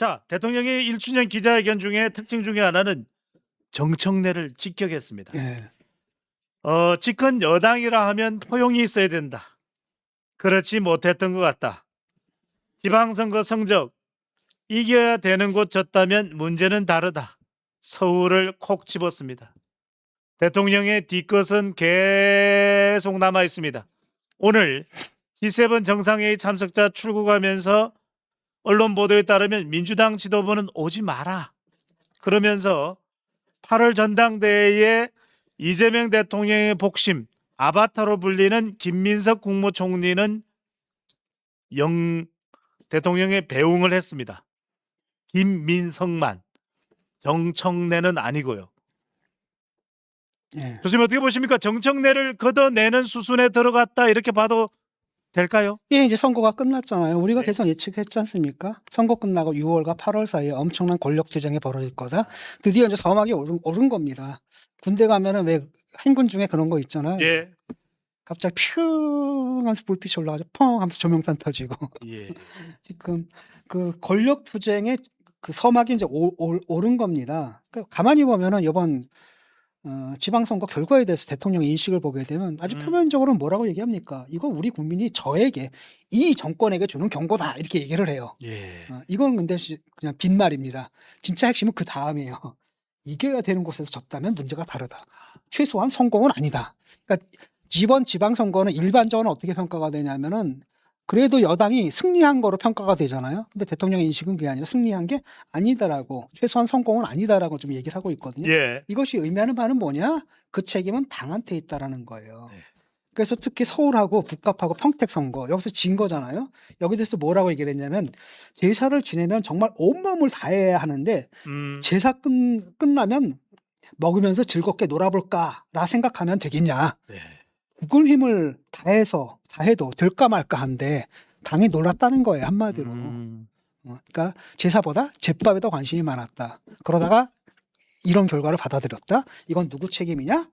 자, 대통령의 1주년 기자회견 중에 특징 중에 하나는 정청래를 직격했습니다. 예. 집권 여당이라 하면 포용이 있어야 된다. 그렇지 못했던 것 같다. 지방선거 성적 이겨야 되는 곳 졌다면 문제는 다르다. 서울을 콕 집었습니다. 대통령의 뒤끝은 계속 남아 있습니다. 오늘 G7 정상회의 참석자 출국하면서 언론 보도에 따르면 민주당 지도부는 오지 마라. 그러면서 8월 전당대회에 이재명 대통령의 복심, 아바타로 불리는 김민석 국무총리는 대통령의 배웅을 했습니다. 김민석만, 정청래는 아니고요. 예. 교수님 어떻게 보십니까? 정청래를 걷어내는 수순에 들어갔다 이렇게 봐도 될까요? 예, 이제 선거가 끝났잖아요. 우리가 네. 계속 예측했지 않습니까? 선거 끝나고 6월과 8월 사이에 엄청난 권력 투쟁이 벌어질 거다. 드디어 이제 서막이 오른 겁니다. 군대 가면은 왜 행군 중에 그런 거 있잖아요. 예. 갑자기 퓨 하면서 불빛이 올라가죠. 펑 하면서 조명탄 터지고. 예. 지금 그 권력 투쟁의 그 서막이 이제 오른 겁니다. 그러니까 가만히 보면은 이번 지방선거 결과에 대해서 대통령 인식을 보게 되면 아주 표면적으로 뭐라고 얘기합니까? 이거 우리 국민이 저에게 이 정권에게 주는 경고다 이렇게 얘기를 해요. 예. 이건 근데 그냥 빈말입니다. 진짜 핵심은 그 다음이에요. 이겨야 되는 곳에서 졌다면 문제가 다르다. 최소한 성공은 아니다. 그러니까 이번 지방선거는 일반적으로 어떻게 평가가 되냐면은 그래도 여당이 승리한 거로 평가가 되잖아요. 근데 대통령의 인식은 그게 아니라 승리한 게 아니다라고, 최소한 성공은 아니다라고 좀 얘기를 하고 있거든요. 예. 이것이 의미하는 바는 뭐냐? 그 책임은 당한테 있다라는 거예요. 네. 그래서 특히 서울하고 북갑하고 평택 선거 여기서 진 거잖아요. 여기 대해서 뭐라고 얘기를 했냐면 제사를 지내면 정말 온몸을 다해야 하는데 제사 끝나면 먹으면서 즐겁게 놀아볼까라 생각하면 되겠냐. 네. 죽을 힘을 다해도 될까 말까 한데 당이 놀랐다는 거예요, 한마디로. 그러니까 제사보다 제밥에 더 관심이 많았다. 그러다가 이런 결과를 받아들였다. 이건 누구 책임이냐?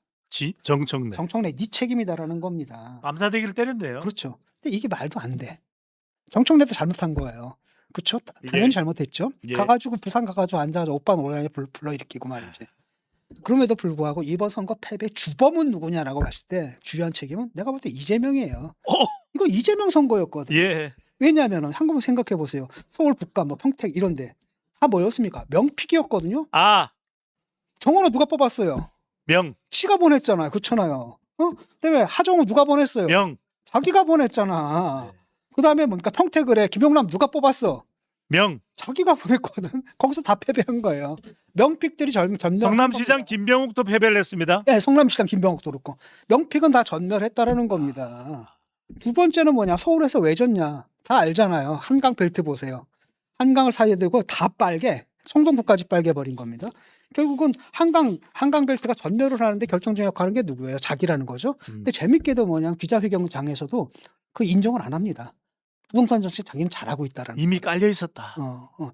정청래. 정청래 네 책임이다라는 겁니다. 암사대기를 때렸네요. 그렇죠. 근데 이게 말도 안 돼. 정청래도 잘못한 거예요. 그렇죠? 당연히 예. 잘못했죠. 예. 가가지고 부산 가가지고 앉아서 오빠 노래를 불러일으키고 말이지. 그럼에도 불구하고 이번 선거 패배 주범은 누구냐라고 봤을 때 주요한 책임은 내가 볼 때 이재명이에요. 이거 이재명 선거였거든요. 예. 왜냐하면 한번 생각해 보세요. 서울 북감 뭐 평택 이런데 다 뭐였습니까? 명픽이었거든요. 아, 정원호 누가 뽑았어요? 지가 보냈잖아요. 그렇잖아요. 근데 왜 하정우 누가 보냈어요? 자기가 보냈잖아. 네. 그다음에 뭡니까? 평택을에 김용남 누가 뽑았어? 자기가 보냈거든. 거기서 다 패배한 거예요. 명픽들이 전멸. 성남시장 김병욱도 패배를 했습니다. 네, 성남시장 김병욱도 그렇고 명픽은 다 전멸했다라는 겁니다. 두 번째는 뭐냐? 서울에서 왜 졌냐? 다 알잖아요. 한강 벨트 보세요. 한강을 사이에 두고 다 빨개. 송동구까지 빨개 버린 겁니다. 결국은 한강 벨트가 전멸을 하는데 결정적 역할을 하는 게 누구예요? 자기라는 거죠. 근데 재밌게도 뭐냐면 기자회견장에서도 그 인정을 안 합니다. 부동산 정책 자기는 잘하고 있다라는. 이미 깔려 있었다.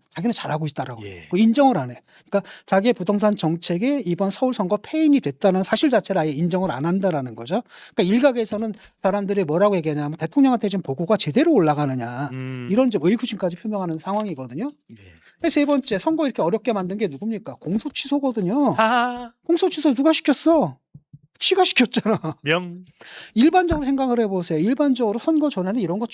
자기는 잘하고 있다라고. 예. 그 인정을 안 해. 그러니까 자기의 부동산 정책이 이번 서울 선거 패인이 됐다는 사실 자체를 아예 인정을 안 한다라는 거죠. 그러니까 일각에서는 사람들이 뭐라고 얘기하냐면 대통령한테 지금 보고가 제대로 올라가느냐 이런 좀 의구심까지 표명하는 상황이거든요. 예. 세 번째, 선거 이렇게 어렵게 만든 게 누굽니까? 공소 취소거든요. 하하. 공소 취소 누가 시켰어? 지가 시켰잖아. 일반적으로 생각을 해보세요. 일반적으로 선거 전에는 이런 거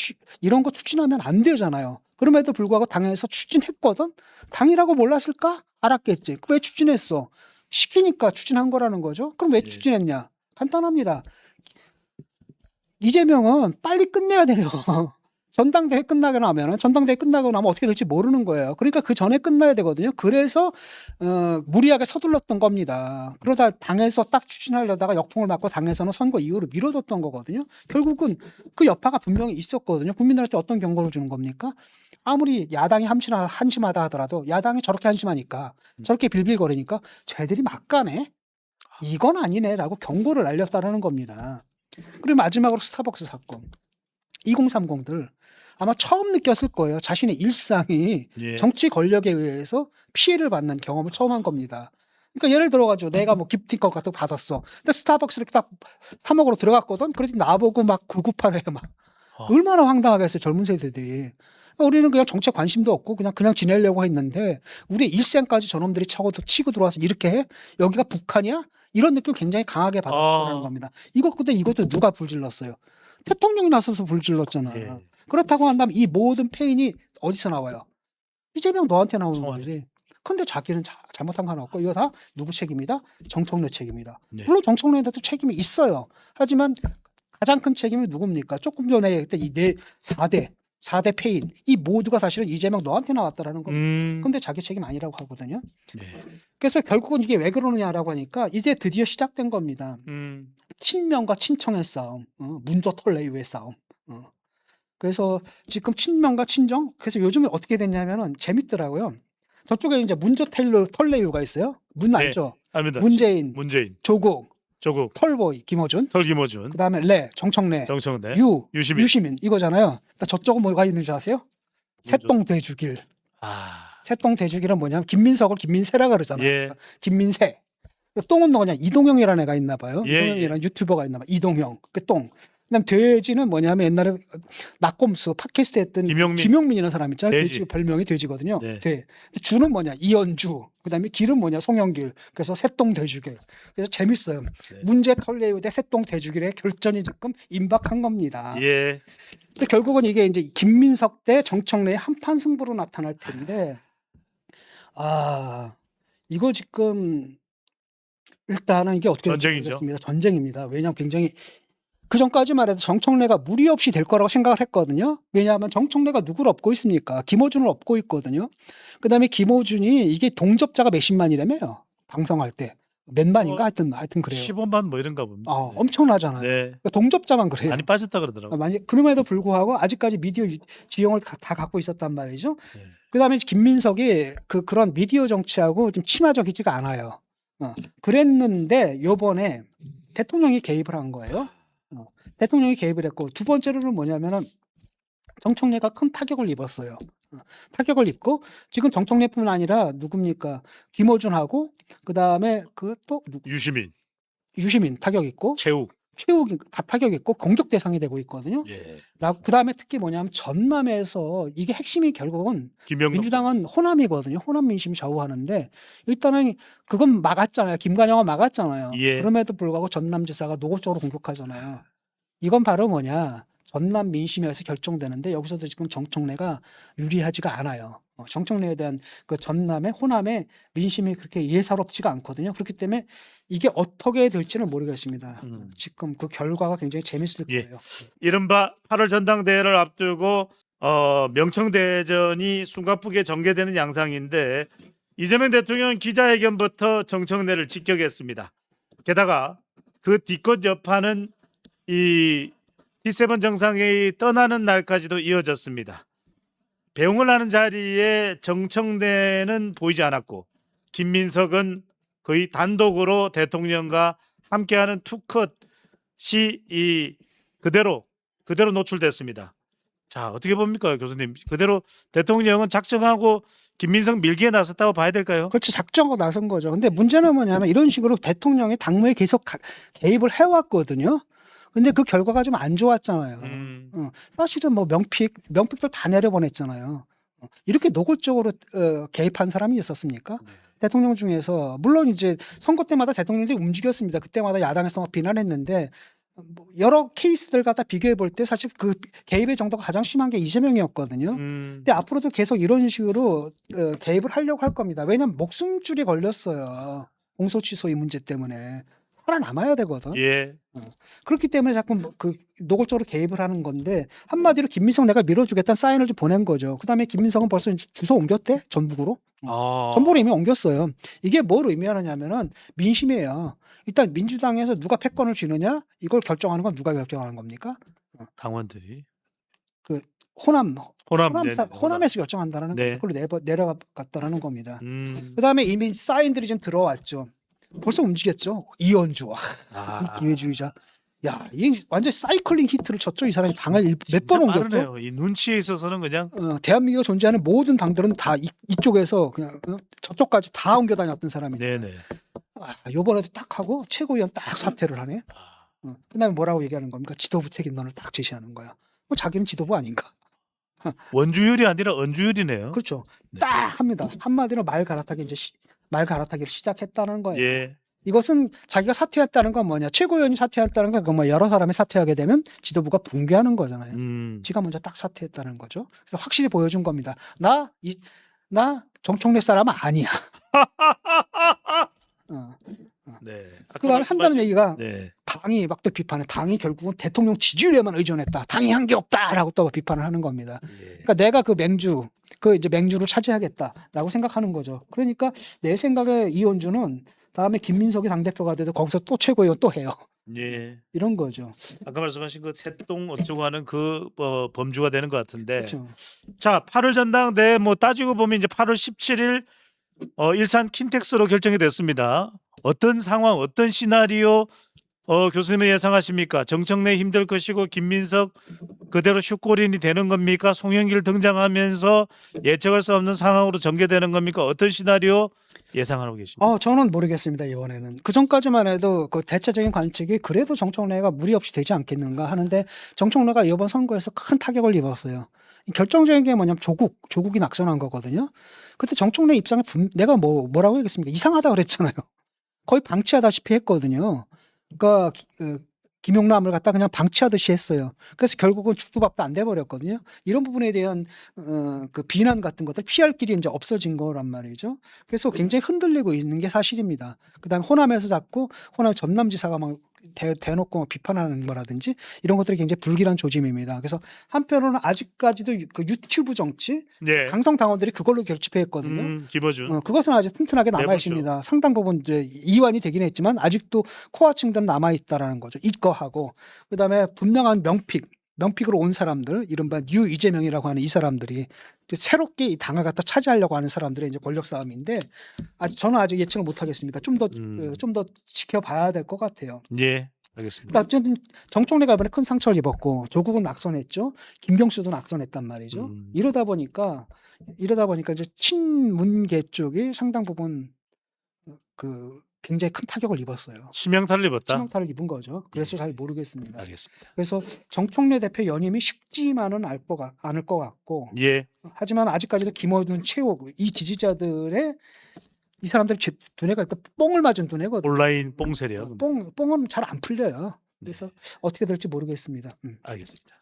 추진하면 안 되잖아요. 그럼에도 불구하고 당에서 추진했거든. 당이라고 몰랐을까? 알았겠지. 왜 추진했어? 시키니까 추진한 거라는 거죠. 그럼 왜 추진했냐? 간단합니다. 이재명은 빨리 끝내야 돼요. 전당대회 끝나고 나면 어떻게 될지 모르는 거예요. 그러니까 그 전에 끝나야 되거든요. 그래서 무리하게 서둘렀던 겁니다. 그러다 당에서 딱 추진하려다가 역풍을 맞고 당에서는 선거 이후로 미뤄뒀던 거거든요. 결국은 그 여파가 분명히 있었거든요. 국민들한테 어떤 경고를 주는 겁니까? 아무리 야당이 한심하다 하더라도 야당이 저렇게 한심하니까 저렇게 빌빌거리니까 쟤들이 막가네. 이건 아니네라고 경고를 날렸다는 겁니다. 그리고 마지막으로 스타벅스 사건. 2030들 아마 처음 느꼈을 거예요. 자신의 일상이 정치 권력에 의해서 피해를 받는 경험을 처음 한 겁니다. 그러니까 예를 들어가지고 내가 뭐 기프티콘 같은 거 받았어. 근데 스타벅스를 딱 사 먹으러 들어갔거든. 그랬더니 나보고 막 998해 막. 얼마나 황당하겠어요. 젊은 세대들이. 우리는 그냥 정책 관심도 없고 그냥 지내려고 했는데 우리 일생까지 저놈들이 치고 들어와서 이렇게 해? 여기가 북한이야? 이런 느낌을 굉장히 강하게 받았다는 겁니다. 이것도 누가 불질렀어요? 대통령이 나서서 불질렀잖아. 예. 그렇다고 한다면 이 모든 페인이 어디서 나와요? 이재명 너한테 나오는 청와대. 거지. 근데 자기는 잘못한 거 하나 없고 이거 다 누구 책임이다? 정청래 책임이다. 네. 물론 정청래한테도 책임이 있어요. 하지만 가장 큰 책임이 누굽니까? 조금 전에 그때 이네 4대 페인 이 모두가 사실은 이재명 너한테 나왔다라는 겁니다. 근데 자기 책임 아니라고 하거든요. 네. 그래서 결국은 이게 왜 그러느냐라고 하니까 이제 드디어 시작된 겁니다. 친명과 친청의 싸움, 문조 털레유의 싸움. 그래서 지금 친명과 친정. 그래서 요즘에 어떻게 됐냐면은 재밌더라고요. 저쪽에 이제 문조 털레유가 있어요. 문 알죠? 압니다. 문재인, 문재인, 조국, 조국, 털보이, 김어준. 털김어준, 그다음에 정청래, 정청래, 유시민 이거잖아요. 그러니까 저쪽은 뭐가 있는 줄 아세요? 새똥돼주길. 새똥돼주길은 뭐냐면 김민석을 김민세라 그러잖아요. 예. 김민세. 똥은 누구냐? 이동형이라는 애가 있나 봐요. 예, 이동형이라는 유튜버가 있나 봐요. 이동형. 그 똥. 그다음 돼지는 뭐냐면 옛날에 낙곰수 팟캐스트 했던 김용민이라는 사람 있잖아요. 돼지 별명이 돼지거든요. 네. 주는 뭐냐? 이연주. 그다음에 길은 뭐냐? 송영길. 그래서 새똥돼주길. 그래서 재밌어요. 네. 문제 털레유 대 새똥돼주길의 결전이 지금 임박한 겁니다. 예. 근데 결국은 이게 이제 김민석 대 정청래의 한판 승부로 나타날 텐데, 이거 지금 일단은 이게 어떻게 전쟁이죠. 되겠습니다. 전쟁입니다. 왜냐하면 굉장히 그 전까지만 해도 정청래가 무리 없이 될 거라고 생각을 했거든요. 왜냐하면 정청래가 누구를 업고 있습니까? 김어준을 업고 있거든요. 그다음에 김어준이 이게 동접자가 몇십만이라며요. 방송할 때. 몇만인가 하여튼 그래요. 15만 뭐 이런가 봅니다. 엄청나잖아요. 네. 그러니까 동접자만 그래요. 많이 빠졌다 그러더라고요. 그럼에도 불구하고 아직까지 미디어 지형을 다 갖고 있었단 말이죠. 네. 그다음에 김민석이 그런 미디어 정치하고 좀 친화적이지가 않아요. 그랬는데 요번에 대통령이 개입을 한 거예요. 대통령이 개입을 했고 두 번째로는 뭐냐면은 정청래가 큰 타격을 입었어요. 타격을 입고 지금 정청래뿐 아니라 누굽니까? 김어준하고 그다음에 그 또 유시민 타격 있고 최욱이 다 타격 있고 공격 대상이 되고 있거든요. 예. 그다음에 특히 뭐냐면 전남에서 이게 핵심이 결국은 민주당은 호남이거든요. 호남 민심이 좌우하는데 일단은 그건 막았잖아요. 김관영은 막았잖아요. 예. 그럼에도 불구하고 전남지사가 노골적으로 공격하잖아요. 이건 바로 뭐냐? 전남 민심에서 결정되는데 여기서도 지금 정청래가 유리하지가 않아요. 정청래에 대한 그 전남의 호남의 민심이 그렇게 예사롭지가 않거든요. 그렇기 때문에 이게 어떻게 될지는 모르겠습니다. 지금 그 결과가 굉장히 재밌을 거예요. 이른바 8월 전당대회를 앞두고 명청대전이 숨가쁘게 전개되는 양상인데 이재명 대통령 기자회견부터 정청래를 직격했습니다. 게다가 그 뒤끝 여파는 이 G7 정상회의 떠나는 날까지도 이어졌습니다. 배웅을 하는 자리에 정청래는 보이지 않았고 김민석은 거의 단독으로 대통령과 함께하는 투컷이 그대로 노출됐습니다. 자, 어떻게 봅니까, 교수님? 그대로 대통령은 작정하고 김민석 밀기에 나섰다고 봐야 될까요? 그렇죠. 작정하고 나선 거죠. 근데 문제는 뭐냐면 이런 식으로 대통령이 당무에 계속 개입을 해왔거든요. 근데 그 결과가 좀 안 좋았잖아요. 사실은 뭐 명픽들 다 내려보냈잖아요. 이렇게 노골적으로 개입한 사람이 있었습니까? 대통령 중에서 물론 이제 선거 때마다 대통령들이 움직였습니다. 그때마다 야당에서 비난했는데 여러 케이스들 갖다 비교해 볼 때 사실 그 개입의 정도가 가장 심한 게 이재명이었거든요. 근데 앞으로도 계속 이런 식으로 개입을 하려고 할 겁니다. 왜냐하면 목숨줄이 걸렸어요. 공소취소 이 문제 때문에. 살아남아야 되거든. 예. 그렇기 때문에 자꾸 그 노골적으로 개입을 하는 건데 한마디로 김민석 내가 밀어주겠다는 사인을 좀 보낸 거죠. 그다음에 김민석은 벌써 이제 주소 옮겼대 전북으로. 전북으로 이미 옮겼어요. 이게 뭘 의미하느냐면은 민심이에요. 일단 민주당에서 누가 패권을 쥐느냐 이걸 결정하는 건 누가 결정하는 겁니까? 당원들이. 그 호남에서 결정한다라는 네. 그걸로 내려갔다라는 겁니다. 그다음에 이미 사인들이 좀 들어왔죠. 벌써 움직였죠. 이연주. 기회주의자. 야, 이 완전 사이클링 히트를 쳤죠. 이 사람이 당을 몇 번 옮겼죠. 빠르네요. 이 눈치에 있어서는 그냥 대한민국에 존재하는 모든 당들은 다 이쪽에서 그냥 저쪽까지 다 옮겨 다녔던 사람이죠. 네네. 요번에도 딱 하고 최고위원 딱 사퇴를 하네. 그다음에 뭐라고 얘기하는 겁니까? 지도부 책임론을 딱 제시하는 거야. 뭐 자기는 지도부 아닌가? 원주율이 아니라 언주율이네요. 그렇죠. 네. 딱 합니다. 한마디로 말 갈아타기 말 갈아타기를 시작했다는 거예요. 예. 이것은 자기가 사퇴했다는 건 뭐냐? 최고위원이 사퇴했다는 건 뭐 여러 사람이 사퇴하게 되면 지도부가 붕괴하는 거잖아요. 지가 먼저 딱 사퇴했다는 거죠. 그래서 확실히 보여준 겁니다. 나 정청래 사람 아니야. 네. 그다음에 한다는 얘기가 네. 당이 막 또 비판해. 당이 결국은 대통령 지지율에만 의존했다. 당이 한 게 없다라고 또 비판을 하는 겁니다. 예. 그러니까 내가 그 이제 맹주를 차지하겠다라고 생각하는 거죠. 그러니까 내 생각에 이현주는 다음에 김민석이 당대표가 돼도 거기서 또 최고위원 또 해요. 예. 이런 거죠. 아까 말씀하신 그 새똥 어쩌고 하는 그 범주가 되는 것 같은데. 그렇죠. 자, 8월 전당대회 뭐 따지고 보면 이제 8월 17일 일산 킨텍스로 결정이 됐습니다. 어떤 상황, 어떤 시나리오 교수님은 예상하십니까? 정청래 힘들 것이고 김민석 그대로 슈골인이 되는 겁니까? 송영길 등장하면서 예측할 수 없는 상황으로 전개되는 겁니까? 어떤 시나리오 예상하고 계십니까? 저는 모르겠습니다. 이번에는 그 전까지만 해도 그 대체적인 관측이 그래도 정청래가 무리 없이 되지 않겠는가 하는데 정청래가 이번 선거에서 큰 타격을 입었어요. 결정적인 게 뭐냐면 조국이 낙선한 거거든요. 그때 정청래 입장에 내가 뭐라고 얘기했습니까? 이상하다 그랬잖아요. 거의 방치하다시피 했거든요. 그러니까 김용남을 갖다 그냥 방치하듯이 했어요. 그래서 결국은 죽두밥도 안 돼 버렸거든요. 이런 부분에 대한 그 비난 같은 것들 피할 길이 이제 없어진 거란 말이죠. 그래서 굉장히 흔들리고 있는 게 사실입니다. 그다음에 호남에서 자꾸 호남 전남지사가 막 대놓고 막 비판하는 거라든지 이런 것들이 굉장히 불길한 조짐입니다. 그래서 한편으로는 아직까지도 그 유튜브 정치 네. 강성 당원들이 그걸로 결집했거든요. 김어준. 그것은 아직 튼튼하게 남아 내부죠. 있습니다. 상당 부분 이제 이완이 되긴 했지만 아직도 코어층들은 남아 있다라는 거죠. 이거하고 그다음에 분명한 명픽으로 온 사람들, 이른바 뉴 이재명이라고 하는 이 사람들이 이제 새롭게 이 당을 갖다 차지하려고 하는 사람들의 이제 권력 싸움인데 저는 아직 예측을 못 하겠습니다. 좀 더 지켜봐야 될 것 같아요. 예. 알겠습니다. 그러니까 어쨌든 정청래가 이번에 큰 상처를 입었고 조국은 낙선했죠. 김경수도 낙선했단 말이죠. 이러다 보니까 이제 친문계 쪽이 상당 부분 그 굉장히 큰 타격을 입었어요. 치명타를 입었다. 치명타를 입은 거죠. 그래서 잘 모르겠습니다. 알겠습니다. 그래서 정청래 대표 연임이 쉽지만은 않을 것 같고, 예. 하지만 아직까지도 김어준, 최욱 이 지지자들의 이 사람들이 두뇌가 일단 뽕을 맞은 두뇌거든요. 온라인 뽕 세력. 뽕은 잘 안 풀려요. 그래서 어떻게 될지 모르겠습니다. 알겠습니다.